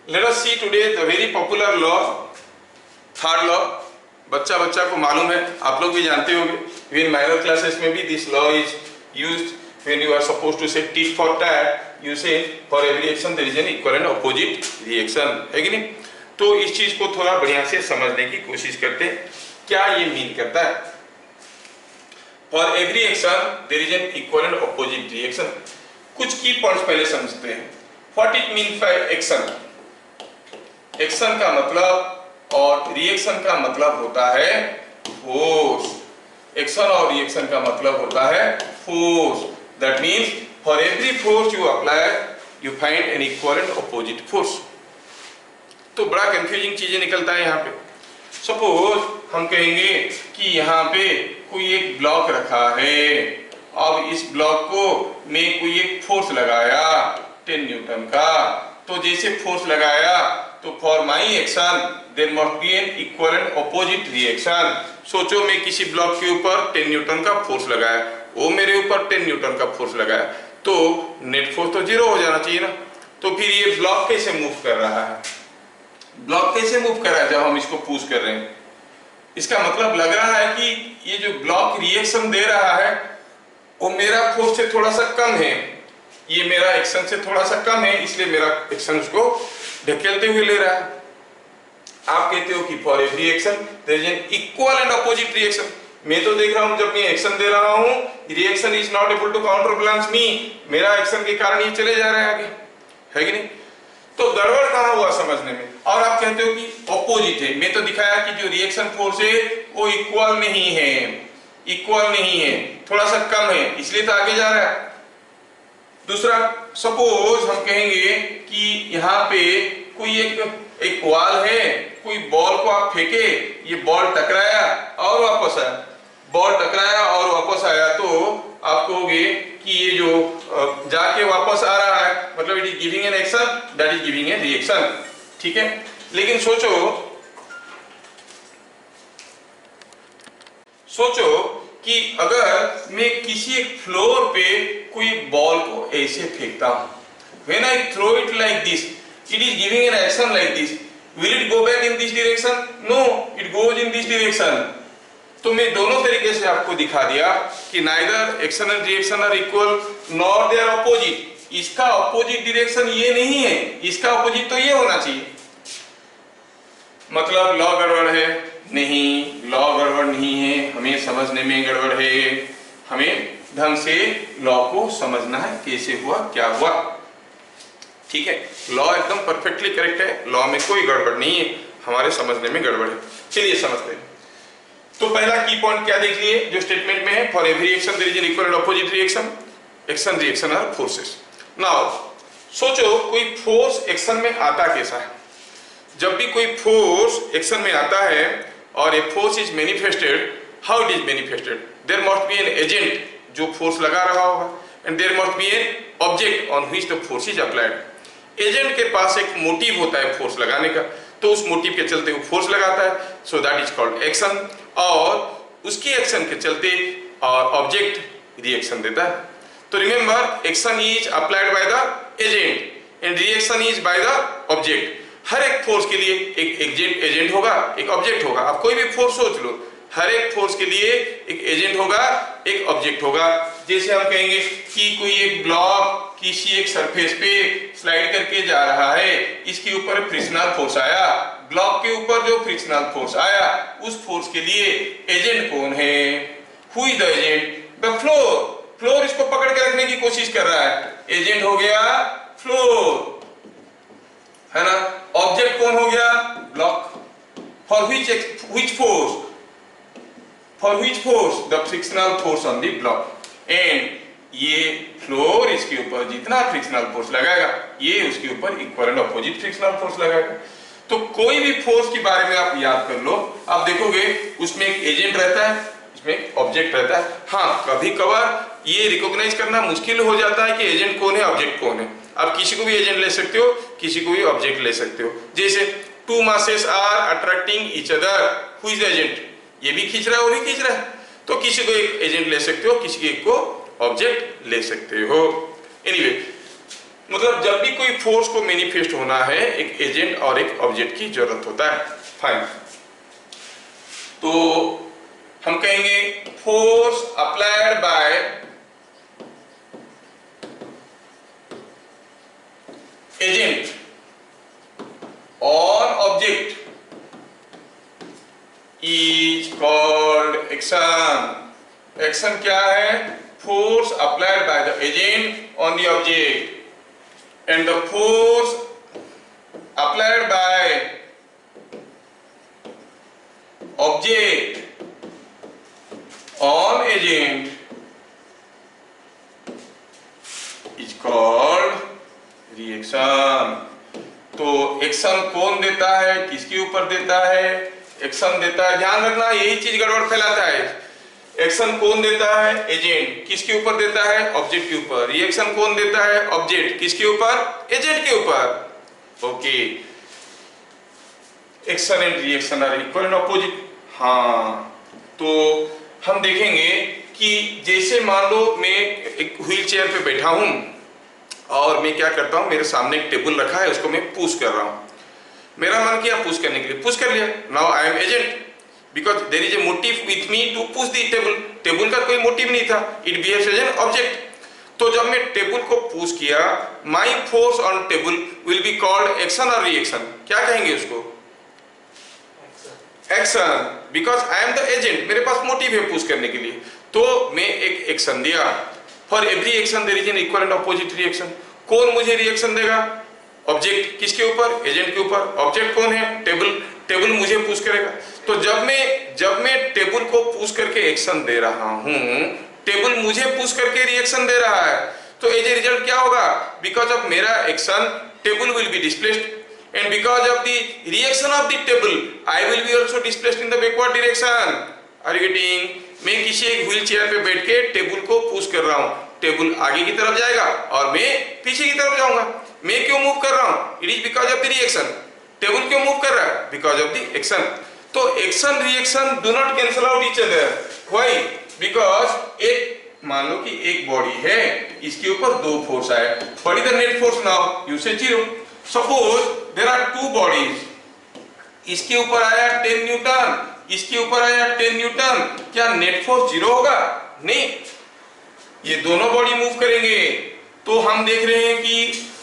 Let us see today the very popular law, third law. बच्चा बच्चा को मालूम है, आप लोग भी जानते होंगे. Even minor classes में भी this law is used when you are supposed to say tit for tat. You say for every action there is an equal and opposite reaction, है कि नहीं? तो इस चीज को थोड़ा बढ़िया से समझने की कोशिश करते हैं. क्या ये मीन करता है? For every action there is an equal and opposite reaction. कुछ की पॉइंट्स पहले समझते हैं. What it means by action? Action का मतलब और रिएक्शन का मतलब होता है फोर्स. एक्शन और रिएक्शन का मतलब होता है force. That means for every force you apply you find an equal and opposite force. तो बड़ा कंफ्यूजिंग चीजें निकलता है यहाँ पे. सपोज हम कहेंगे कि यहाँ पे कोई एक ब्लॉक रखा है. अब इस ब्लॉक को में कोई एक फोर्स लगाया 10 न्यूटन का. तो जैसे फोर्स लगाया तो for my action there must be an equal and opposite reaction. सोचो मैं किसी ब्लॉक के ऊपर 10 न्यूटन का फोर्स लगाया, वो मेरे ऊपर 10 न्यूटन का फोर्स लगाया, तो नेट फोर्स तो जीरो हो जाना चाहिए ना. तो फिर ये ब्लॉक कैसे मूव कर रहा है? ब्लॉक कैसे मूव कर रहा है जब हम इसको पुश कर रहे हैं? इसका मतलब लग रहा है कि ये जो ब्लॉक रिएक्शन दे रहा है वो मेरा फोर्स से थोड़ा सा कम है, ये मेरा एक्शन से थोड़ा सा कम है, इसलिए मेरा एक्शन उसको ढकेलते हुए ले रहा है. आप कहते हो कि for every action there is an equal and opposite reaction. मैं तो देख रहा हूं जब मैं एक्शन दे रहा हूं reaction is not able to counterbalance me. मेरा एक्शन के कारण ये चले जा रहे हैं आगे, है कि नहीं? तो गड़बड़ कहां हुआ समझने में? और आप कहते हो कि अपोजिट है. मैं तो दिखाया कि जो रिएक्शन फोर्स है वो इक्वल नहीं है, इक्वल नहीं है, थोड़ा सा कम है, इसलिए तो आगे जा रहा है. दूसरा, सपोज हम कहेंगे कि यहाँ पे कोई एक वॉल है, कोई बॉल को आप फेंके, ये बॉल टकराया और वापस आया, बॉल टकराया और वापस आया, तो आप कहोगे कि ये जो जाके वापस आ रहा है मतलब it is giving an action, that is giving an reaction. ठीक है, लेकिन सोचो कि अगर मैं किसी एक फ्लोर पे कोई बॉल को ऐसे फेंकता हूं, when I throw it like this, it is giving an action like this. Will it go back in this direction? No, it goes in this direction. तो मैं दोनों तरीके से आपको दिखा दिया कि neither action and reaction are equal nor they are opposite. इसका अपोजिट डायरेक्शन ये नहीं है, इसका अपोजिट तो ये होना चाहिए. मतलब लॉ गड़बड़ है? नहीं, लॉ गड़बड़ नहीं है, हमें समझने में गड़बड़ है. हमें ढंग से लॉ को समझना है, कैसे हुआ क्या हुआ. ठीक है, लॉ एकदम परफेक्टली करेक्ट है, लॉ में कोई गड़बड़ नहीं है, हमारे समझने में गड़बड़ है. चलिए समझते हैं. तो पहला की पॉइंट क्या देख लिए जो स्टेटमेंट में है, for every action there is an equal and opposite reaction. Action reaction are forces. Now सोचो कोई फोर्स एक्शन में आता कैसा है? जब भी कोई फोर्स एक्शन में आता है और a force is manifested, how it is manifested? There must be an agent जो फोर्स लगा रहा होगा, and there must be an object on which the force is applied. Agent के पास एक मोटिव होता है फोर्स लगाने का, तो उस मोटिव के चलते वो फोर्स लगाता है, so that is called action. और उसके एक्शन के चलते ऑब्जेक्ट रिएक्शन देता है. तो remember, action is applied by the agent and reaction is by the object. हर एक फोर्स के लिए एक एजेंट होगा, एक ऑब्जेक्ट होगा. आप कोई भी फोर्स सोच लो, हर एक फोर्स के लिए एक एजेंट होगा, एक ऑब्जेक्ट होगा. जैसे हम कहेंगे कि कोई एक ब्लॉक किसी एक सरफेस पे स्लाइड करके जा रहा है, इसके ऊपर फ्रिक्शनल फोर्स आया, ब्लॉक के ऊपर जो फ्रिक्शनल फोर्स आया उस फोर्स के लिए एजेंट कौन है? Who is the agent? The floor. Floor इसको पकड़ के रखने की कोशिश कर रहा है, एजेंट हो गया फ्लोर, है ना. ऑब्जेक्ट कौन हो गया? Block. For which force? For which force? The frictional force on the block. And ये फ्लोर इसके ऊपर जितना फ्रिक्शनल फोर्स लगाएगा ये उसके ऊपर equal and opposite frictional force लगाएगा. तो कोई भी फोर्स के बारे में आप याद कर लो, आप देखोगे उसमें एक एजेंट रहता है, इसमें ऑब्जेक्ट रहता है. हाँ, कभी कभार ये रिकॉग्नाइज करना मुश्किल हो जाता है कि एजेंट कौन है, ऑब्जेक्ट कौन है. आप किसी को भी एजेंट ले सकते हो, किसी को भी ऑब्जेक्ट ले सकते हो. जैसे two masses are attracting each other, who is the agent? ये भी खींच रहा है, वो भी खींच रहा है. तो किसी को एक एजेंट ले सकते हो, किसी एक को ऑब्जेक्ट ले सकते हो. एनीवे, मतलब जब भी कोई फोर्स को मैनिफेस्ट होना है एक एजेंट और एक ऑब्जेक्ट की जरूरत होता है। फाइन, तो हम कहेंगे force applied by agent on object is called action. Action क्या है? Force applied by the agent on the object and the force applied by object on agent is called reaction। तो एक्शन कौन देता है, किसके ऊपर देता है? एक्शन देता है, ध्यान रखना यही चीज गड़बड़ फैलाता है। एक्शन कौन देता है? एजेंट। किसके ऊपर देता है? ऑब्जेक्ट के ऊपर। रिएक्शन कौन देता है? ऑब्जेक्ट। किसके ऊपर? एजेंट के ऊपर। Okay, action and reaction are equal and opposite. हाँ, तो हम देखेंगे कि जैसे मान लो मैं एक व्हील चेयर पे बैठा हूं और मैं क्या करता हूं, मेरे सामने एक टेबल रखा है, उसको मैं पुश कर रहा हूं। मेरा मन किया पुश करने के लिए, पुश कर लिया। Now I am agent because there is a motive with me to push the table। Table का कोई मोटिव नहीं था, it behaves as an object। तो जब मैं टेबल को पुश किया, my force on table will be called action or reaction। क्या कहेंगे उसको? Action, because I am the agent। मेरे पास मोटिव है पुश करने के लिए, तो मैं एक एक्शन दिया। For every action there is an equal and opposite reaction। कौन मुझे रिएक्शन देगा? ऑब्जेक्ट। किसके ऊपर? एजेंट के ऊपर। ऑब्जेक्ट कौन है? टेबल। टेबल मुझे पुश करेगा। तो जब मैं टेबल को पुश करके एक्शन दे रहा हूं, टेबल मुझे पुश करके रिएक्शन दे रहा है, तो एज ए रिजल्ट क्या होगा? बिकॉज ऑफ मेरा action table will be displaced and because of the reaction of the table I will be also displaced in the backward direction. Are you getting? मैं किसी एक wheel chair पे बैठ के table को पुश कर रहा हूं, टेबल आगे की तरफ जाएगा और मैं पीछे की तरफ जाऊंगा। मैं क्यों मूव कर रहा हूं? It is because of the reaction. Table क्यों मूव कर रहा है? Because of the action. तो action reaction do not cancel out each other. Why? Because एक मान लो कि एक बॉडी है, इसके ऊपर दो फोर्स आए। What is the net force now? You say 0। Suppose there are two bodies, इसके ऊपर आया 10 न्यूटन, इसके ऊपर आया 10 न्यूटन। क्या नेट फोर्स 0 होगा? नहीं, ये दोनों बॉडी मूव करेंगे। तो हम देख रहे हैं कि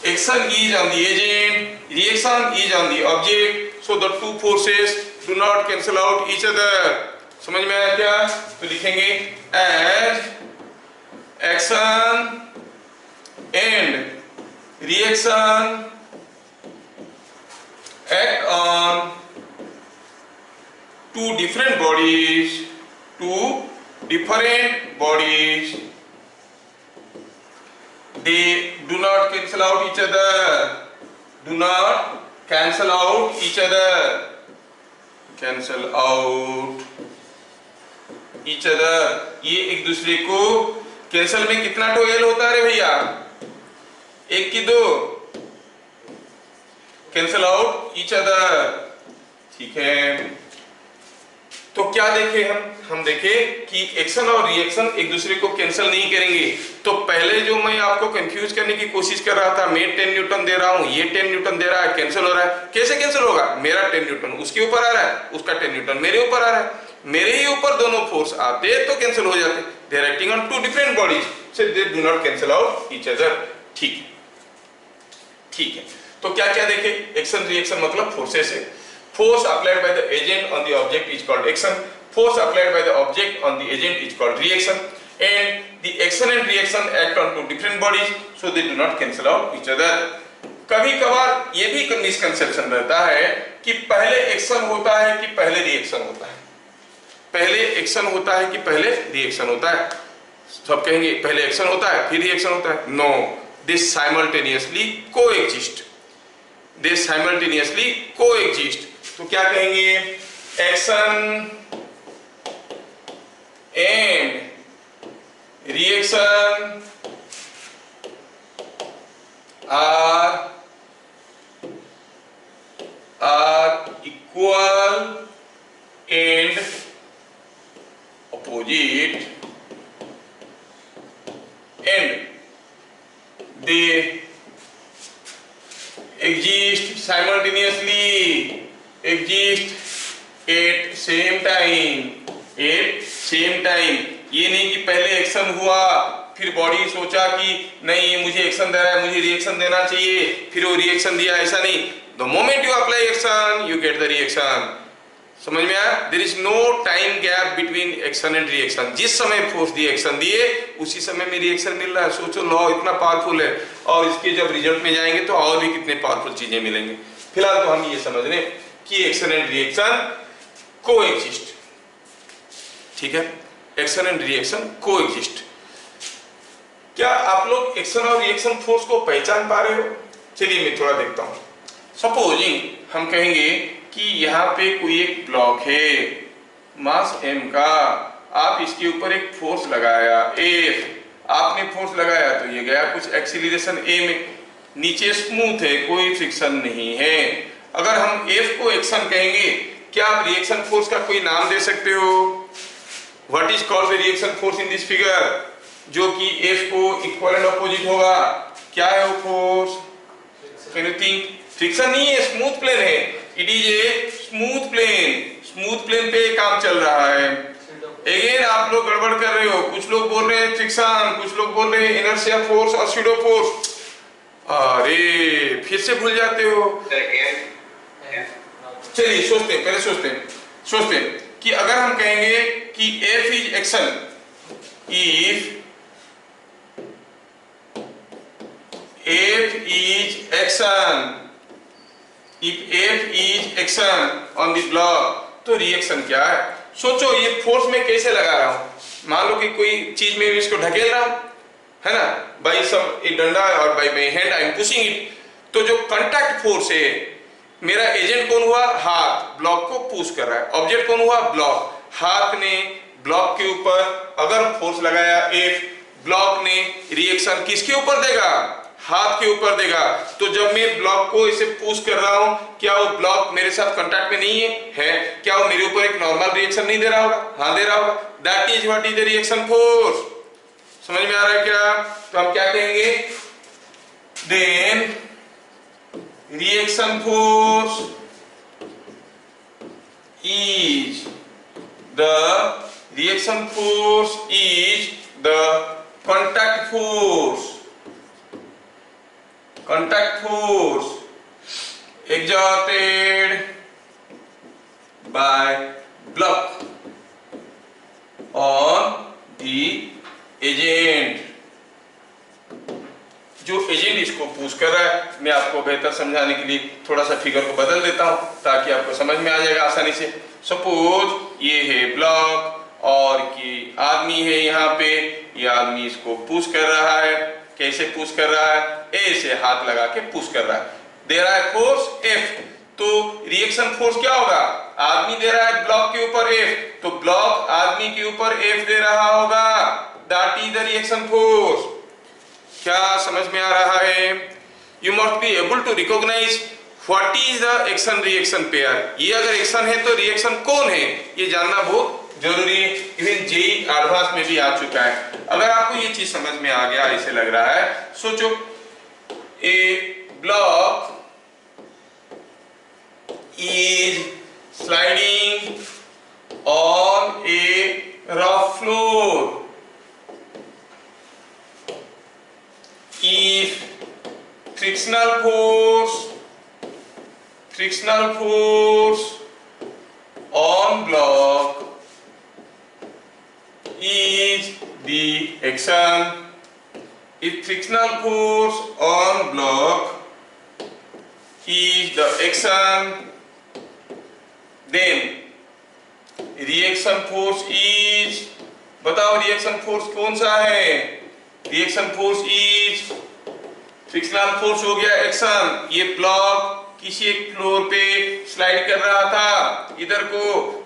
action is on the agent, reaction is on the object, so the two forces do not cancel out each other. समझ में आया क्या? तो लिखेंगे as action and reaction act on two different bodies, they do not cancel out each other, do not cancel out each other, cancel out each other। ये एक दूसरे को कैंसल में कितना टो एल होता है रे भैया? 1 की 2, कैंसल आउट ईच अदर। ठीक है, तो क्या देखे हम देखे कि एक्शन और रिएक्शन एक दूसरे को कैंसिल नहीं करेंगे। तो पहले जो मैं आपको कंफ्यूज करने की कोशिश कर रहा था, मैं 10 न्यूटन दे रहा हूं, ये 10 न्यूटन दे रहा है, कैंसिल हो रहा है। कैसे कैंसिल होगा? मेरा 10 न्यूटन उसके ऊपर आ रहा है, उसका 10 न्यूटन मेरे ऊपर आ रहा है। मेरे ही ऊपर दोनों फोर्स आते तो कैंसिल हो जाते। They are acting on two different bodies, so they do not cancel out each other. ठीक है, तो क्या क्या देखे? एक्शन रिएक्शन मतलब फोर्सेस है। Force applied by the agent on the object is called action. Force applied by the object on the agent is called reaction. And the action and reaction act on two different bodies, so they do not cancel out each other. कभी कभार ये भी misconception रहता है कि पहले action होता है कि पहले रिएक्शन होता है। पहले एक्शन होता है कि पहले रिएक्शन होता है। सब कहेंगे पहले एक्शन होता है फिर रिएक्शन होता है। No, they simultaneously coexist. They simultaneously coexist. तो क्या कहेंगे? Action and reaction are equal and opposite and they simultaneously exist at same time, at same time। ये नहीं कि पहले एक्शन हुआ फिर बॉडी सोचा कि नहीं ये मुझे एक्शन दे रहा है, मुझे रिएक्शन देना चाहिए, फिर वो रिएक्शन दिया, ऐसा नहीं। The moment you apply action you get the reaction. समझ में आया? There is no time gap between action and reaction. जिस समय फोर्स दिए एक्शन दिए उसी समय में रिएक्शन मिल रहा है। सोचो लॉ इतना पावरफुल है, और इसके जब रिजल्ट में जाएंगे तो और भी कितने पावरफुल चीजें मिलेंगे। फिलहाल तो हम ये समझ रहे कि एक्शन एंड रिएक्शन को एग्जिस्ट, ठीक है? एक्शन एंड रिएक्शन को एग्जिस्ट। क्या आप लोग एक्शन और रिएक्शन फोर्स को पहचान पा रहे हो? चलिए मैं थोड़ा देखता हूं। सपोजिंग हम कहेंगे कि यहाँ पे कोई एक ब्लॉक है मास m का, आप इसके ऊपर एक फोर्स लगाया F, आपने फोर्स लगाया तो ये गया कुछ एक्सीलरेशन a में, नीचे स्मूथ है, कोई फ्रिक्शन नहीं है। अगर हम F को एक्शन कहेंगे, क्या आप रिएक्शन फोर्स का कोई नाम दे सकते हो? What is called the reaction force in this figure, जो कि F को इक्वल एंड अपोजिट होगा? क्या है वो force? Can you think? Friction नहीं है, स्मूथ प्लेन है। It is a smooth plane, smooth plane पे काम चल रहा है। अगेन आप लोग गड़बड़ कर रहे हो, कुछ लोग बोल रहे हैं फ्रिक्शन, कुछ लोग बोल रहे हैं इनर्शिया फोर्स और स्यूडो फोर्स। अरे फिर से भूल जाते हो। चलिए सोचते हैं, पहले सोचते हैं कि अगर हम कहेंगे कि F is action, if F is action, if F is action on the block, तो रिएक्शन क्या है? सोचो ये फोर्स में कैसे लगा रहा हूं। मान लो कि कोई चीज में इसको ढकेल रहा हूं, है ना, बाई सम एक डंडा और by my hand I am pushing it. तो जो कांटेक्ट फोर्स है, मेरा एजेंट कौन हुआ? हाथ, ब्लॉक को पुश कर रहा है। ऑब्जेक्ट कौन हुआ? ब्लॉक। हाथ ने ब्लॉक के ऊपर अगर फोर्स लगाया F, ब्लॉक ने रिएक्शन किसके ऊपर देगा? हाथ के ऊपर देगा। तो जब मैं ब्लॉक को इसे पुश कर रहा हूं, क्या वो ब्लॉक मेरे साथ कांटेक्ट में नहीं है? क्या वो मेरे ऊपर एक नॉर्मल रिएक्शन नहीं दे रहा होगा? हाँ दे रहा होगा। That is what is the reaction force. समझ में आ रहा है क्या? तो हम क्या कहेंगे? Then reaction force is the contact force exerted by block on the agent। जो एजेंट इसको पुश कर रहा है, मैं आपको बेहतर समझाने के लिए थोड़ा सा फिगर को बदल देता हूं ताकि आपको समझ में आ जाएगा आसानी से। सपोज ये है ब्लॉक और ये आदमी है, यहाँ पे ये आदमी इसको पुश कर रहा है। कैसे पुश कर रहा है? ए से हाथ लगा के पुश कर रहा है, दे रहा है फोर्स F। तो रिएक्शन फोर्स क्या होगा? आदमी दे रहा है ब्लॉक के ऊपर F, तो ब्लॉक आदमी के ऊपर F दे रहा होगा। That is the reaction force. क्या समझ में आ रहा है? You must be able to recognize what is the action reaction pair. ये अगर एक्शन है तो रिएक्शन कौन है, ये जानना बहुत जरूरी है। इवन जेई एडवांस में भी आ चुका है। अगर आपको ये चीज समझ में आ गया, ऐसे लग रहा है, सोचो a block is sliding on a rough floor. If frictional force on block is the action, if frictional force on block is the action, then reaction force is, बताओ रिएक्शन फोर्स कौन सा है? Reaction force is, frictional force हो गया action, ये block किसी एक floor पे स्लाइड कर रहा था इधर को,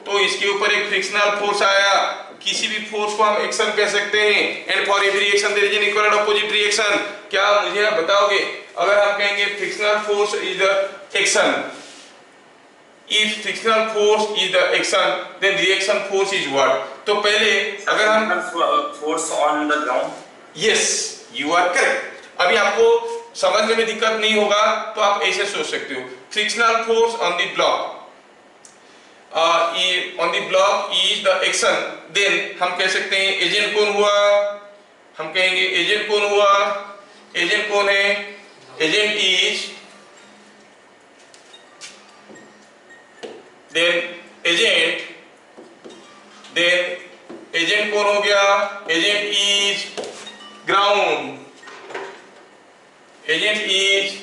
तो इसके ऊपर एक फ्रिक्शनल फोर्स आया। किसी भी फोर्स को हम एक्शन कह सकते हैं। And for every reaction there is an equal and opposite reaction. क्या मुझे आप बताओगे? अगर हम कहेंगे frictional force is the action, if frictional force is the action, then reaction force is what? तो पहले अगर हम force on the ground, yes you are correct. अभी आपको समझने में दिक्कत नहीं होगा तो आप ऐसे सोच सकते हो, frictional force on the block on the block is the action, देन हम कह सकते हैं एजेंट कौन हुआ, हम कहेंगे एजेंट कौन हुआ, एजेंट कौन है, एजेंट इज, देन एजेंट कौन हो गया, agent is ground, agent is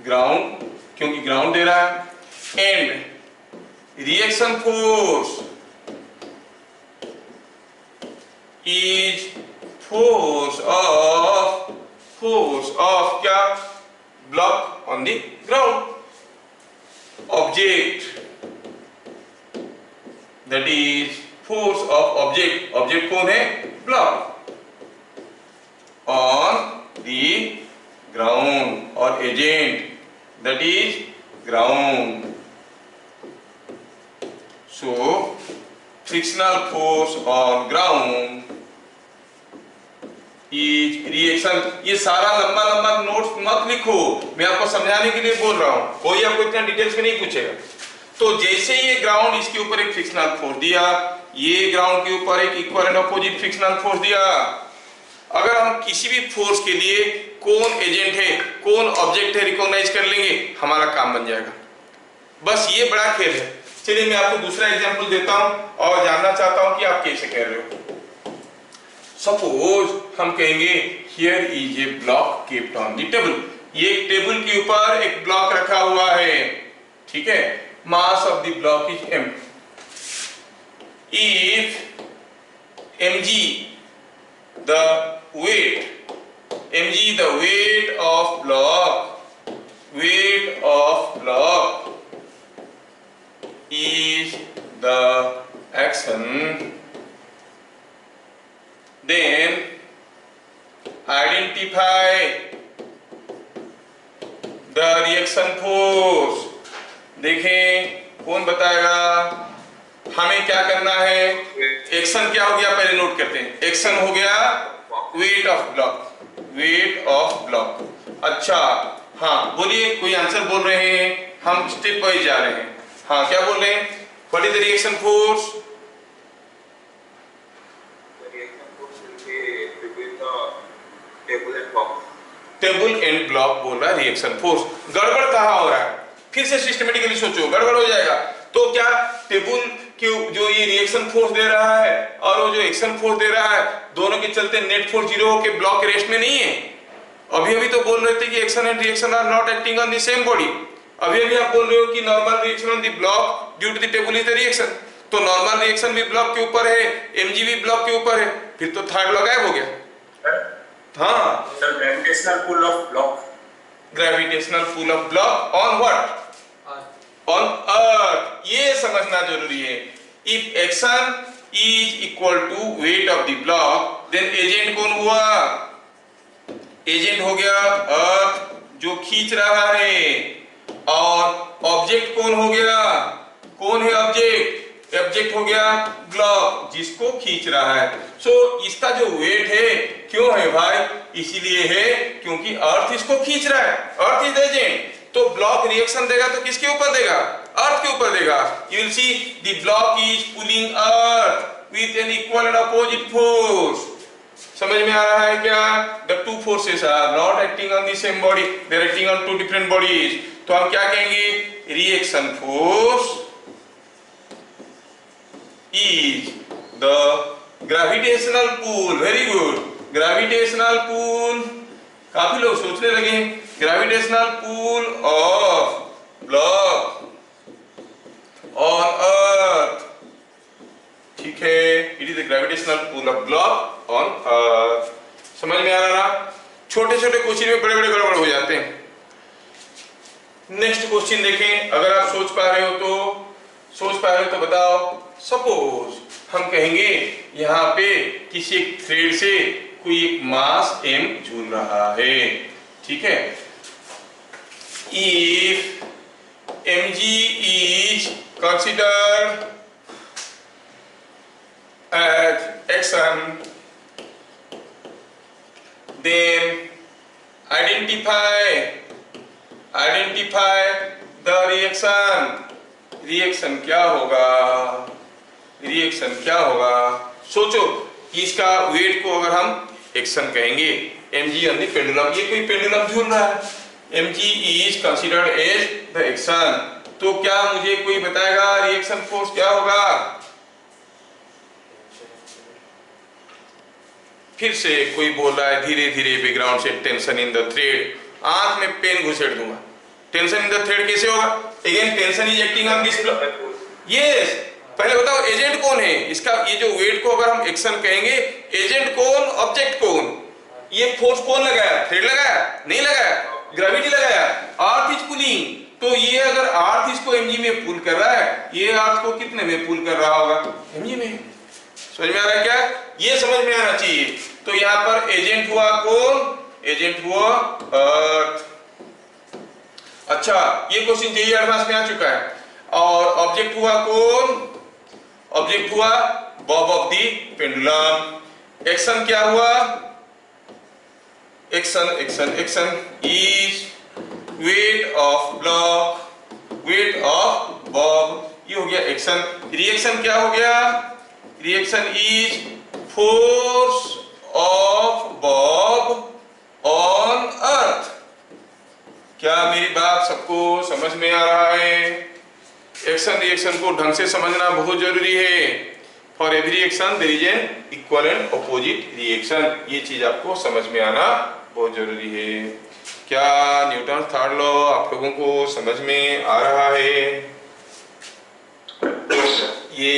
ground क्योंकि ग्राउंड दे रहा है, and reaction force is force of क्या, block on the ground, object that is force of object, object कौन है, ब्लॉक ऑन द ग्राउंड, और agent that is ground. So frictional force on ground is reaction. ये सारा लंबा लंबा notes मत लिखो, मैं आपको समझाने के लिए बोल रहा हूँ, कोई आपको इतना डिटेल्स में नहीं पूछेगा. तो जैसे ये ग्राउंड, इसके ऊपर एक फ्रिक्शनल फोर्स दिया, ये ग्राउंड के ऊपर एक equal and opposite frictional force दिया. अगर हम किसी भी फोर्स के लिए कौन एजेंट है कौन ऑब्जेक्ट है रिकॉग्नाइज कर लेंगे, हमारा काम बन जाएगा. बस ये बड़ा खेल है. चलिए मैं आपको दूसरा एग्जांपल देता हूं और जानना चाहता हूं कि आप कैसे कह रहे हो. सपोज हम कहेंगे here is a block kept on the table, ये टेबल के ऊपर एक ब्लॉक रखा हुआ है, ठीक है, mass of the block is m. If mg the weight of block is the action, then identify the reaction force. देखें कौन बताएगा, हमें क्या करना है, एक्शन क्या हो गया पहले नोट करते हैं. एक्शन हो गया वेट ऑफ ब्लॉक. अच्छा हाँ बोलिए, कोई आंसर बोल रहे हैं, हम स्टेप वाइज जा रहे हैं. हाँ क्या बोल रहे हैं, what is the reaction force? Table and block बोल रहा है रिएक्शन फोर्स. गड़बड़ कहाँ हो रहा है, फिर से सिस्टमेटिकली सोचो, गड़बड़ हो जाएगा. तो क्या टेबल क्यों जो ये रिएक्शन फोर्स दे रहा है और वो जो एक्शन फोर्स दे रहा है, दोनों के चलते नेट फोर्स जीरो होके ब्लॉक रेस्ट में नहीं है. अभी तो बोल रहे थे कि action and reaction are not acting on the same body. अभी आप बोल रहे हो कि normal reaction on the block due to the table is the reaction. तो नॉर्मल रिएक्शन भी ब्लॉक के ऊपर है, mg भी ब्लॉक के ऊपर है, फिर तो थर्ड लॉ गायब हो गया. हाँ sir, gravitational pull of block, gravitational pull of block on what, on earth. ये समझना जरूरी है. If action is equal to weight of the block, then agent कौन हुआ, एजेंट हो गया अर्थ जो खींच रहा है, और ऑब्जेक्ट कौन हो गया, कौन है ऑब्जेक्ट, ऑब्जेक्ट हो गया ब्लॉक जिसको खींच रहा है. सो इसका जो वेट है क्यों है भाई, इसीलिए है क्योंकि अर्थ इसको खींच रहा है, अर्थ इज एजेंट. तो ब्लॉक रिएक्शन देगा तो किसके ऊपर देगा, अर्थ के ऊपर देगा. You will see the block is pulling earth with an equal and opposite force. समझ में आ रहा है क्या? The two forces are not acting on the same body, they are acting on two different bodies. तो हम क्या कहेंगे, reaction force is the gravitational pull. Very good. Gravitational pull, काफी लोग सोचने लगे, gravitational pull of block on earth. ठीक है, it is the gravitational pull of block on earth. समझ में आ रहा ना? छोटे छोटे क्वेश्चन में बड़े बड़े गड़बड़ हो जाते हैं. नेक्स्ट क्वेश्चन देखें, अगर आप सोच पा रहे हो तो बताओ. सपोज हम कहेंगे यहाँ पे किसी एक थ्रेड से कोई एक मास m झूल रहा है, ठीक है. If mg is considered as action, then identify the reaction. Reaction क्या होगा? रिएक्शन क्या होगा? सोचो कि इसका वेट को अगर हम एक्शन कहेंगे, mg ऑन द पेंडुलम, ये कोई पेंडुलम झूल रहा है, mg is considered as the action. तो क्या मुझे कोई बताएगा रिएक्शन फोर्स क्या होगा? फिर से कोई बोल रहा है धीरे धीरे बैकग्राउंड से, टेंशन इन द थ्रेड। आंख में पेन घुसेड़ दूंगा। टेंशन इन द थ्रेड कैसे होगा? Again tension is acting on this block. Yes, पहले बताओ एजेंट कौन है इसका? ये जो वेट को अगर हम एक्शन कहेंगे, एजेंट कौन, ऑब्जेक्ट कौन? ये फोर्स कौन लगाया? थ्रेड लगाया? नहीं लगाया, ग्रेविटी लगाया। Earth is pulling. तो ये अगर अर्थ इसको mg में पुल कर रहा है, ये अर्थ को कितने में पुल कर रहा होगा? mg में। समझ में आ रहा है क्या? ये समझ में आना चाहिए। तो यहाँ पर एजेंट हुआ कौन? एजेंट हुआ अर्थ। अच्छा, ये क्वेश्चन जेईई एडवांस में आ चुका है। और ऑब्जेक्ट हुआ कौन? ऑब्जेक्ट हुआ Bob of the pendulum. Action क्या हुआ? Action is weight of block, weight of Bob, ये हो गया एक्शन। रिएक्शन क्या हो गया? Reaction is force of Bob on earth. क्या मेरी बात सबको समझ में आ रहा है? एक्शन रिएक्शन को ढंग से समझना बहुत जरूरी है। For every action there is an equal and opposite reaction. ये चीज आपको समझ में आना बहुत जरूरी है। क्या न्यूटन थर्ड लॉ आप लोगों को समझ में आ रहा है? ये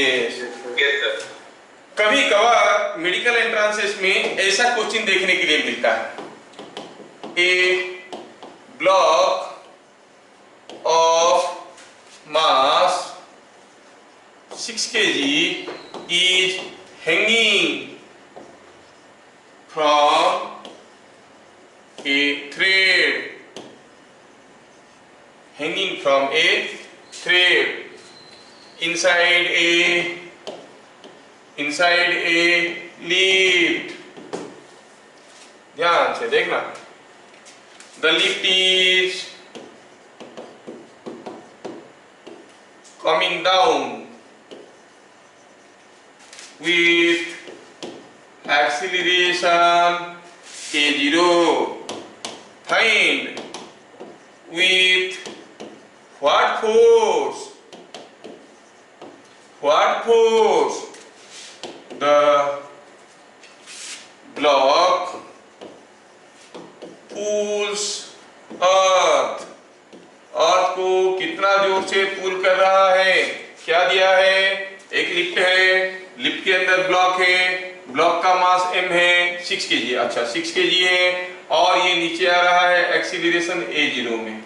कभी कभार मेडिकल एंट्रांसेस में ऐसा क्वेश्चन देखने के लिए मिलता है। ए block of mass 6 kg is hanging from a thread, hanging from a thread inside a lift। ध्यान से देखना। The lift is coming down with acceleration k0, find with what force? What force the block pulls earth? अर्थ को कितना जोर से पुल कर रहा है? क्या दिया है? एक लिफ्ट है, लिफ्ट के अंदर ब्लॉक है, ब्लॉक का मास m है 6 kg। अच्छा 6 kg है और ये नीचे आ रहा है एक्सीलरेशन a0 में।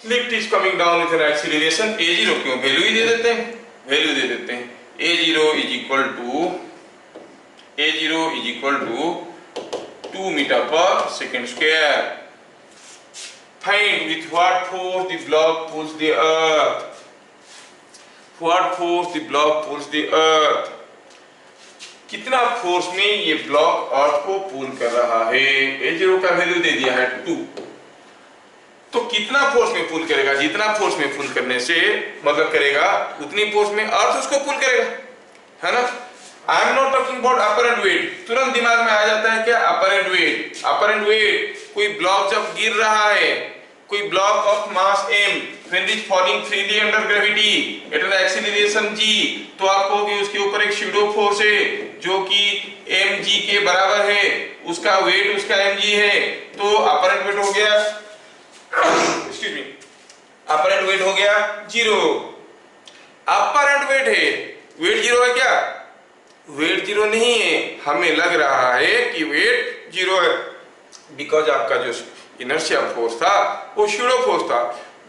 Lift is coming down with an acceleration a0। क्यों? वैल्यू ही दे देते हैं, वैल्यू दे देते हैं। a0 is equal to 2 metre per second square. Find with what force the block pulls the earth. What force the block pulls the earth? कितना force में ये block अर्थ को पुल कर रहा है? a0 का वैल्यू दे दिया है 2। तो कितना फोर्स में पुल करेगा? जितना फोर्स में पुल करने से मदद करेगा उतनी फोर्स में अर्थ उसको पुल करेगा, है ना? I am not talking about apparent wait. तुरंत दिमाग में आ जाता है क्या? Apparent wait. अपरेंट वेट, कोई ब्लॉक जब गिर रहा है, कोई block of mass m when it is falling freely under gravity at an acceleration g, तो आप कहोगे उसके ऊपर एक स्यूडो फोर्स है जो कि mg के बराबर है, उसका वेट उसका mg है। तो अपरेंट वेट हो गया, एक्सक्यूज मी, अपरेंट वेट हो गया 0। अपरेंट वेट है, वेट 0 है क्या? वेट 0 नहीं है, हमें लग रहा है कि वेट 0 है, बिकॉज आपका जो इनर्शिया फोर्स था वो स्यूडो फोर्स था।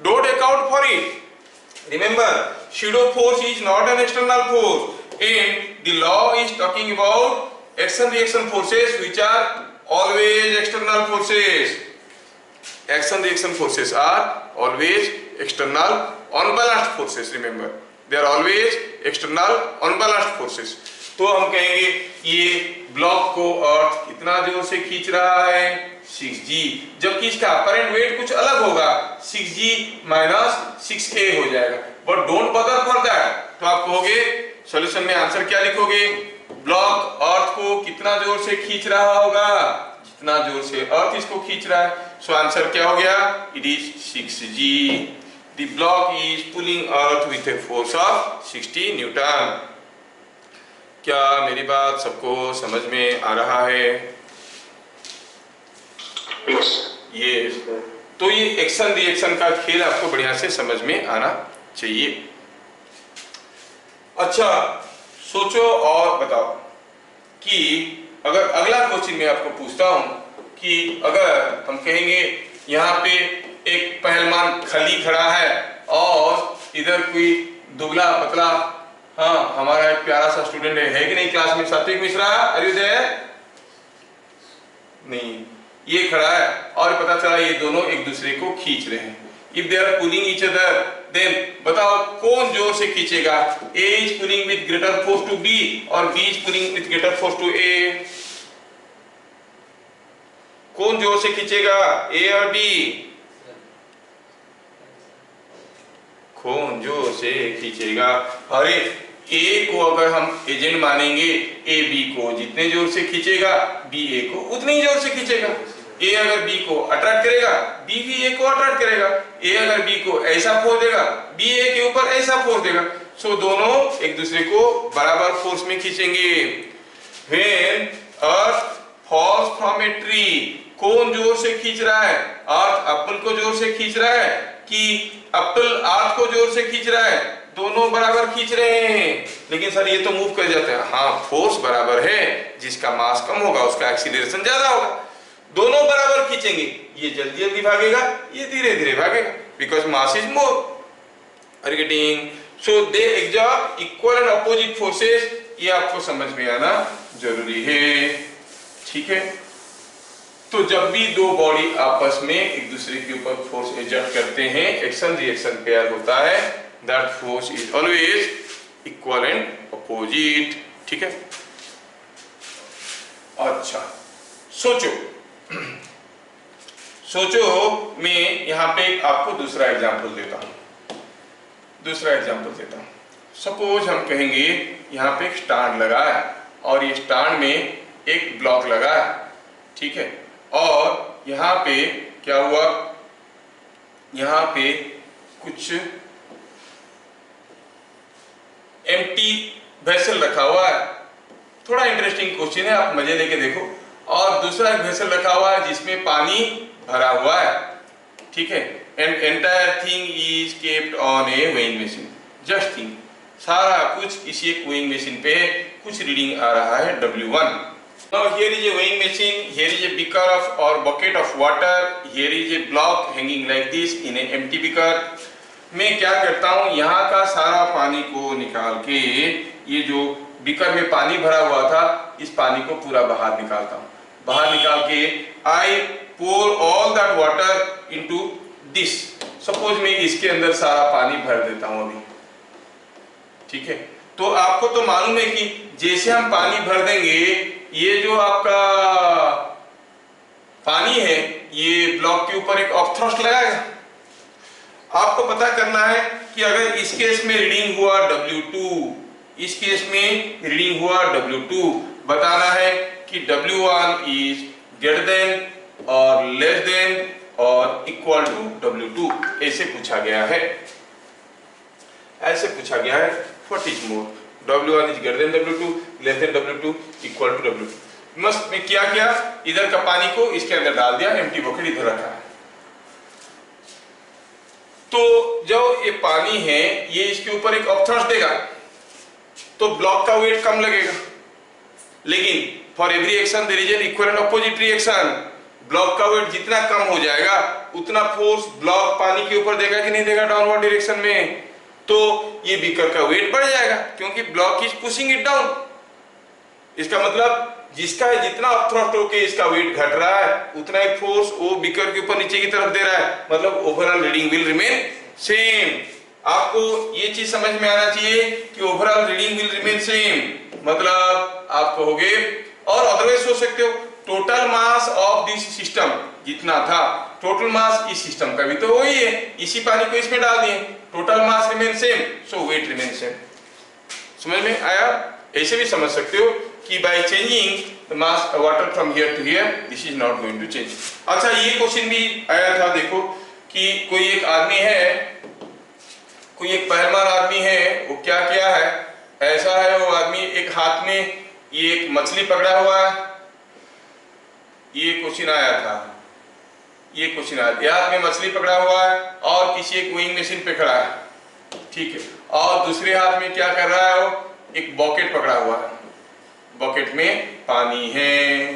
Don't account for it. Remember, pseudo force is not an external force and the law is talking about action reaction forces which are always external forces. Action reaction forces are always external unbalanced forces. Remember, they are always external unbalanced forces। तो हम कहेंगे ये block को अर्थ कितना जोर से खींच रहा है, 6G, जबकि इसका अपरेंट वेट कुछ अलग होगा, 6G माइनस 6A हो जाएगा। बट डोंट बदर फॉर दैट। तो आप कहोगे सॉल्यूशन में आंसर क्या लिखोगे, ब्लॉक अर्थ को कितना जोर से खींच रहा होगा, जितना जोर से अर्थ इसको खींच रहा है। सो आंसर क्या हो गया, it is 6G। The block is pulling earth with a force of 60 Newton. क्या मेरी बात सबको समझ में आ रहा है? ये तो ये एक्शन रिएक्शन का खेल आपको बढ़िया से समझ में आना चाहिए। अच्छा सोचो और बताओ कि अगर अगला क्वेश्चन मैं आपको पूछता हूं कि अगर हम कहेंगे यहाँ पे एक पहलवान खली खड़ा है और इधर कोई दुबला पतला, हाँ हमारा एक प्यारा सा स्टूडेंट है कि नहीं क्लास में, सात्विक मिश्रा, आर यू देयर? नहीं, ये खड़ा है और पता चला ये दोनों एक दूसरे को खींच रहे हैं। If they are pulling each other then बताओ कौन जोर से खींचेगा, A is pulling with greater force to B और B is pulling with greater force to A। कौन जोर से खींचेगा, A और B? कौन जोर से खींचेगा? अरे A को अगर हम एजेंट मानेंगे, A B को जितने जोर से खींचेगा B A को उतने ही जोर से खींचेगा। A अगर B को अट्रैक्ट करेगा B भी A को अट्रैक्ट करेगा। A अगर B को ऐसा फोर्स देगा B A के ऊपर ऐसा फोर्स देगा। सो दोनों एक दूसरे को बराबर फोर्स में खींचेंगे। When earth falls from a tree, कौन जोर से खींच रहा है, अर्थ एप्पल को जोर से खींच रहा है कि एप्पल अर्थ को जोर से खींच रहा है? दोनों बराबर खींच रहे हैं। लेकिन सर ये तो मूव कर जाते हैं, हाँ फोर्स बराबर है, जिसका मास कम होगा उसका एक्सीलरेशन ज्यादा होगा। दोनों बराबर खींचेंगे, ये जल्दी जल्दी भागेगा, ये धीरे धीरे भागेगा, because mass is more. Are you getting? So they exert equal and opposite forces, ये आपको समझ में आना जरूरी है, ठीक है। तो जब भी दो बॉडी आपस में एक दूसरे के ऊपर फोर्स एग्जर्ट करते हैं, एक्शन रिएक्शन पेयर होता है, that force is always equal and opposite, ठीक है। अच्छा सोचो सोचो मैं यहां पे आपको दूसरा एग्जांपल देता हूं, सपोज हम कहेंगे यहां पे एक स्टैंड लगा है और ये स्टैंड में एक ब्लॉक लगा है, ठीक है, और यहां पे क्या हुआ, यहां पे कुछ एम्प्टी वेसल रखा हुआ है। थोड़ा इंटरेस्टिंग क्वेश्चन है, आप मजे लेके देखो। और दूसरा एक वेसल रखा हुआ है जिसमें पानी भरा हुआ है, ठीक है, and entire thing is kept on A weighing machine. Just think, सारा कुछ इसी एक वेइंग मशीन पे कुछ रीडिंग आ रहा है W1। Now here is a weighing machine, here is a beaker of or bucket of water, here is a block hanging like this in an empty beaker। मैं क्या करता हूँ, यहाँ का सारा पानी को निकाल के, ये जो बीकर में पानी भरा हुआ था, इस पानी को पूरा बाहर निकालता हूँ। बाहर निकाल के I pour all that water into this। Suppose मैं इसके अंदर सारा पानी भर देता हूँ अभी, ठीक है। तो आपको तो मालूम है कि जैसे हम पानी भर देंगे, ये जो आपका पानी है ये ब्लॉक के ऊपर एक अपथ्रस्ट लगाएगा। आपको पता करना है कि अगर इस केस में रीडिंग हुआ W2, इस केस में रीडिंग हुआ W2, बताना है कि W1 इज ग्रेटर देन और लेस देन और इक्वल टू W2। ऐसे पूछा गया है, ऐसे पूछा गया है। What is more, W1 is greater than W2, less than W2, equal to W2। मस्त में क्या किया, इधर का पानी को इसके अंदर डाल दिया, एम्प्टी बकेट इधर रखा है। तो जो ये पानी है ये इसके ऊपर एक अपथ्रस्ट देगा तो ब्लॉक का वेट कम लगेगा, लेकिन for every action there is an equal and opposite reaction. Block का वेट जितना कम हो जाएगा उतना फोर्स ब्लॉक पानी के ऊपर देगा कि नहीं देगा, डाउनवर्ड डायरेक्शन में। तो ये बीकर का वेट बढ़ जाएगा क्योंकि block is pushing it down. इसका मतलब जिसका जितना अपथ्रस्ट होके इसका वेट घट रहा है उतना ही फोर्स वो बीकर के ऊपर नीचे की तरफ दे रहा है, मतलब overall reading will remain same. आपको ये चीज समझ में आना चाहिए कि overall reading will remain same, मतलब आप कहोगे और अदरवाइज सोच सकते हो total mass of this system जितना था, टोटल मास इस सिस्टम का भी तो वही है, इसी पानी को इसमें डाल दिए, total mass remain same, so weight remain same. समझ में आया? ऐसे भी समझ सकते हो कि by changing the mass water from here to here this is not going to change. अच्छा, ये क्वेश्चन भी आया था, देखो कि कोई एक आदमी है, कोई एक पहलवान आदमी है, वो क्या किया है, ऐसा है वो आदमी एक हाथ में ये एक मछली पकड़ा हुआ है, ये क्वेश्चन आया था, ये क्वेश्चन आया, एक हाथ में मछली पकड़ा हुआ है और किसी एक वेइंग मशीन पे खड़ा है, ठीक है, और दूसरे हाथ में क्या कर रहा है वो, एक बकेट पकड़ा हुआ है, बकेट में पानी है,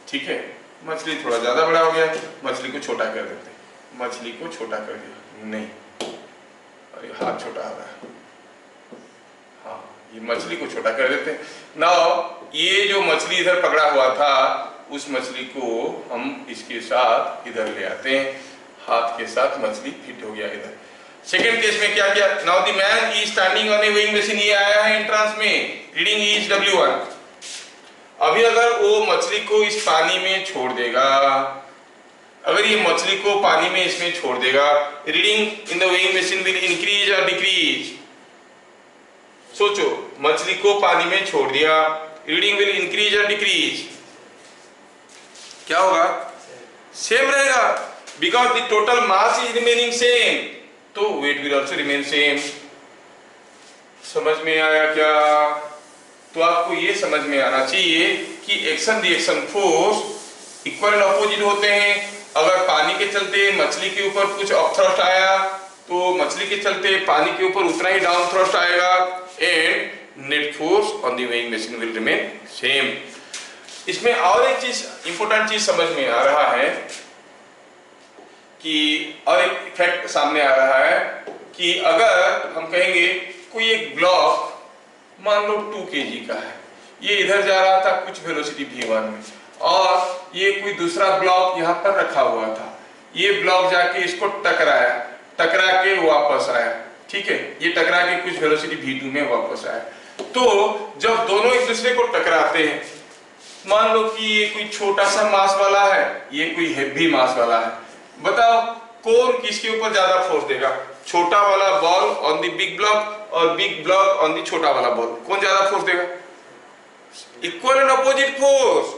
ठीक है, मछली थोड़ा ज्यादा बड़ा हो गया, मछली को छोटा कर देते, मछली को छोटा कर दिया, नहीं, अरे हाथ छोटा हो रहा है, हाँ, ये मछली को छोटा कर देते। नाउ ये जो मछली इधर पकड़ा हुआ था, उस मछली को हम इसके साथ इधर ले आते हैं, हाथ के साथ मछली फिट हो गया इधर। सेकेंड केस में क्या किया, now the man is standing on A weighing machine, ये आया है एंट्रेंस में, रीडिंग इज W1। अभी अगर वो मछली को इस पानी में छोड़ देगा, अगर ये मछली को पानी में इसमें छोड़ देगा, reading in the weighing machine will increase और डिक्रीज। सोचो, मछली को पानी में छोड़ दिया, रीडिंग विल इंक्रीज और डिक्रीज, क्या होगा, सेम रहेगा, because the total mass is remaining same, तो weight will also remain same. समझ में आया क्या? तो आपको ये समझ में आना चाहिए कि action reaction force equal and opposite होते हैं। अगर पानी के चलते मछली के ऊपर कुछ अप थ्रस्ट आया, तो मछली के चलते पानी के ऊपर उतना ही डाउन थ्रस्ट आएगा, and net force on the weighing machine will remain same. इसमें और एक चीज, इंपॉर्टेंट चीज समझ में आ रहा है कि, और एक इफेक्ट सामने आ रहा है कि अगर हम कहेंगे कोई एक ब्लॉक मान लो 2 kg का है, ये इधर जा रहा था कुछ वेलोसिटी v1 में, और ये कोई दूसरा ब्लॉक यहाँ पर रखा हुआ था, ये ब्लॉक जाके इसको टकराया, टकरा के वापस आया, ठीक है, ये टकरा के कुछ वेलोसिटी v2 में वापस आया। तो जब दोनों एक दूसरे को टकराते हैं, मान लो कि ये कोई छोटा सा मास वाला है, ये कोई हेवी मास वाला है, बताओ कौन किसके ऊपर ज्यादा फोर्स देगा, छोटा वाला ball on the big block और बिग ब्लॉक ऑन द छोटा वाला बॉल, कौन ज्यादा फोर्स देगा? इक्वल एंड अपोजिट फोर्स,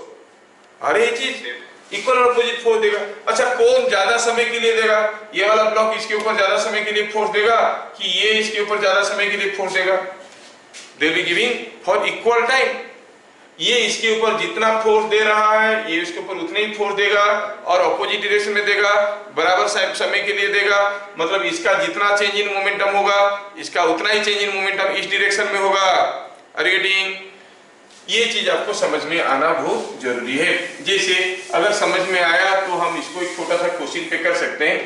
अरे ये चीज इक्वल एंड अपोजिट फोर्स देगा। अच्छा, कौन ज्यादा समय के लिए देगा, ये वाला ब्लॉक इसके ऊपर ज्यादा समय के लिए फोर्स देगा कि ये इसके ऊपर ज्यादा समय के लिए फोर्स देगा? They will be giving for equal time, ये इसके ऊपर जितना फोर्स दे रहा है ये इसके ऊपर उतने ही फोर्स देगा, और ऑपोजिट डायरेक्शन में देगा, बराबर समय के लिए देगा, मतलब इसका जितना चेंज इन मोमेंटम होगा इसका उतना ही चेंज इन मोमेंटम इस डायरेक्शन में होगा। Are you getting? ये चीज आपको समझ में आना बहुत जरूरी है। जैसे अगर समझ में आया तो हम इसको एक छोटा सा क्वेश्चन पे कर सकते हैं।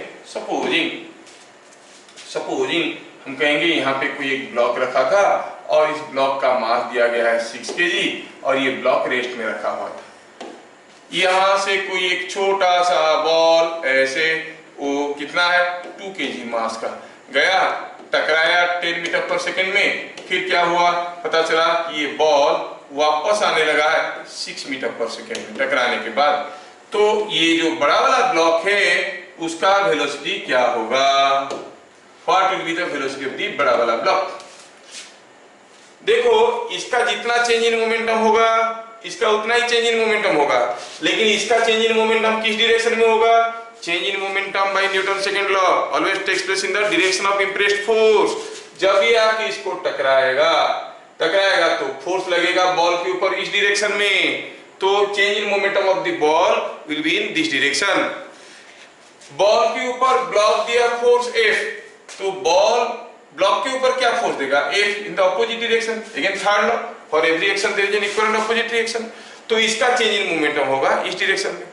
सपोजिंग हम कहेंगे यहाँ पे कोई एक ब्लॉक रखा था और इस ब्लॉक का मास दिया गया है 6 kg और ये ब्लॉक रेस्ट में रखा हुआ था। यहाँ से कोई एक छोटा सा बॉल ऐसे, वो कितना है 2 kg मास का, गया टकराया 10 मीटर पर सेकंड में, फिर क्या हुआ पता चला कि ये बॉल वापस आने लगा है 6 मीटर पर सेकंड में टकराने के बाद। तो ये जो बड़ा वाला ब्लॉक है उसका वेलोसिटी क्या होगा? What will be the velocity of the बड़ा वाला ब्लॉक? देखो, इसका जितना चेंज इन मोमेंटम होगा इसका उतना ही चेंज इन मोमेंटम होगा, लेकिन इसका चेंज इन मोमेंटम किस डायरेक्शन में होगा? Change in momentum by Newton second law always takes place in the direction of impressed force. जब ये आके इसको टकराएगा तो फोर्स लगेगा बॉल के ऊपर इस डायरेक्शन में, तो change in momentum of the ball will be in this direction. Ball के ऊपर ब्लॉक दिया फोर्स F, तो बॉल ब्लॉक के ऊपर क्या फोर्स देगा? F in the opposite direction. Again third law, for every action there is an equal and opposite reaction, तो इसका चेंज इन मोमेंटम होगा इस डायरेक्शन में।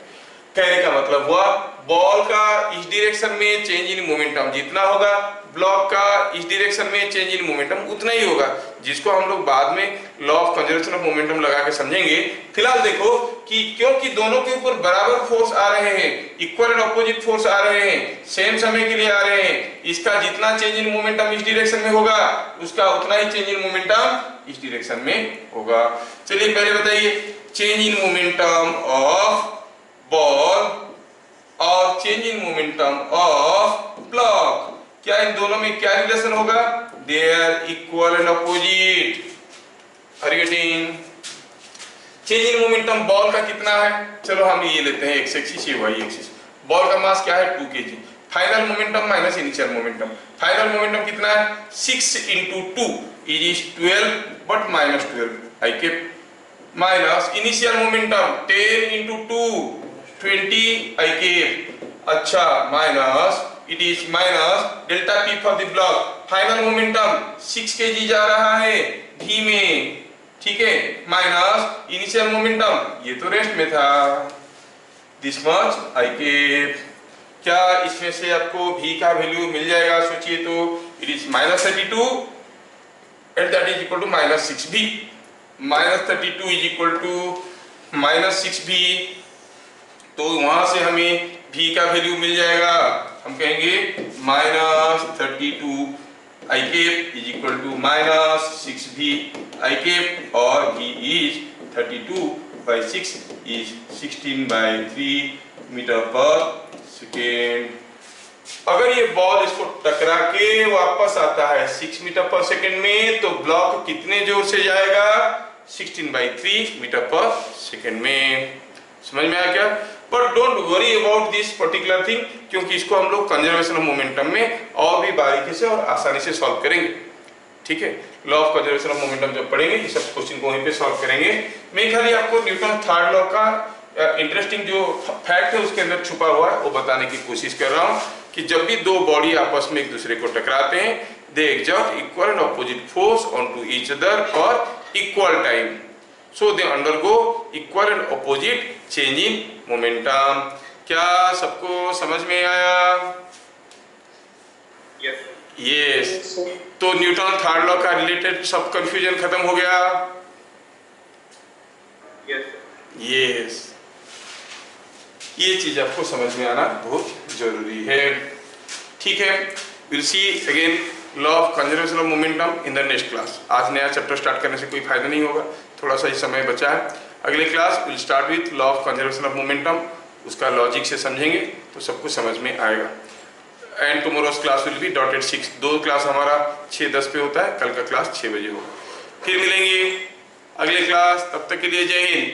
कहने का मतलब हुआ बॉल का इस डायरेक्शन में चेंज इन मोमेंटम जितना होगा, ब्लॉक का इस डायरेक्शन में चेंज इन मोमेंटम उतना ही होगा, जिसको हम लोग बाद में law of conservation of momentum लगा के समझेंगे। फिलहाल देखो कि क्योंकि दोनों के ऊपर बराबर फोर्स आ रहे हैं, इक्वल एंड ऑपोजिट फोर्स आ रहे हैं, सेम समय के लिए आ रहे हैं, इसका जितना चेंज इन मोमेंटम इस डायरेक्शन में होगा उसका उतना ही चेंज इन मोमेंटम इस डायरेक्शन में होगा। चलिए पहले बताइए, change in momentum of ball और change in momentum of block, क्या इन दोनों में क्या रिलेशन होगा? They are equal and opposite. Are you getting? Change in momentum ball का कितना है? चलो हम ये लेते हैं एक्स एक्सिस, ये वाई एक्सिस। बॉल का मास क्या है? 2 kg। Final momentum minus initial momentum, final momentum कितना है? 6 × 2 इज 12 बट माइनस 12 आई के, माइनस इनिशियल मोमेंटम 10 × 2 20 आई के, अच्छा minus it is minus delta P for the block, final momentum 6 kg जा रहा है भी में, ठीक है, माइनस इनिशियल मोमेंटम ये तो रेस्ट में था, दिस मच आई के। क्या इसमें से आपको भी का वैल्यू मिल जाएगा? सोचिए तो, it is -32 and that is equal to -6v, -32 is equal to -6v, तो वहां से हमें v का वैल्यू मिल जाएगा, हम कहेंगे -32 i cap is equal to -6v i cap, और v is 32/6 is 16/3 metre per second. अगर ये बॉल इसको टकरा के वापस आता है 6 मीटर पर सेकेंड में, तो ब्लॉक कितने जोर से जाएगा? 16/3 मीटर पर सेकेंड में। समझ में आया क्या? But don't worry about this particular thing, क्योंकि इसको हम लोग कंजर्वेशन ऑफ मोमेंटम में और भी बारीकी से और आसानी से सॉल्व करेंगे, ठीक है। Law of conservation of momentum जब पढ़ेंगे ये सब क्वेश्चन को वहीं पे सॉल्व करेंगे। मैं खाली आपको न्यूटन थर्ड लॉ का इंटरेस्टिंग जो फैक्ट है उसके अंदर छुपा हुआ है वो बताने की कोशिश कर रहा हूँ कि जब भी दो बॉडी आपस में एक दूसरे को टकराते हैं, they exert equal and opposite force onto each other for equal time, so they undergo equal and opposite change in momentum। क्या सबको समझ में आया? Yes. Yes. तो न्यूटन थर्ड लॉ का रिलेटेड सब कंफ्यूजन खत्म हो गया? Yes. Yes. ये चीज आपको समझ में आना बहुत जरूरी है, ठीक है। We'll see again law of conservation of momentum in the next class. आज नया चैप्टर स्टार्ट करने से कोई फायदा नहीं होगा, थोड़ा सा ही समय बचा है। अगले class will start with law of conservation of momentum, उसका लॉजिक से समझेंगे तो सब कुछ समझ में आएगा। And tomorrow's class will be dot at 6, दो क्लास हमारा 6:10 पे होता है, कल का क्लास 6 बजे होगा। फिर मिलेंगे अगले क्लास, तब तक के लिए जय हिंद।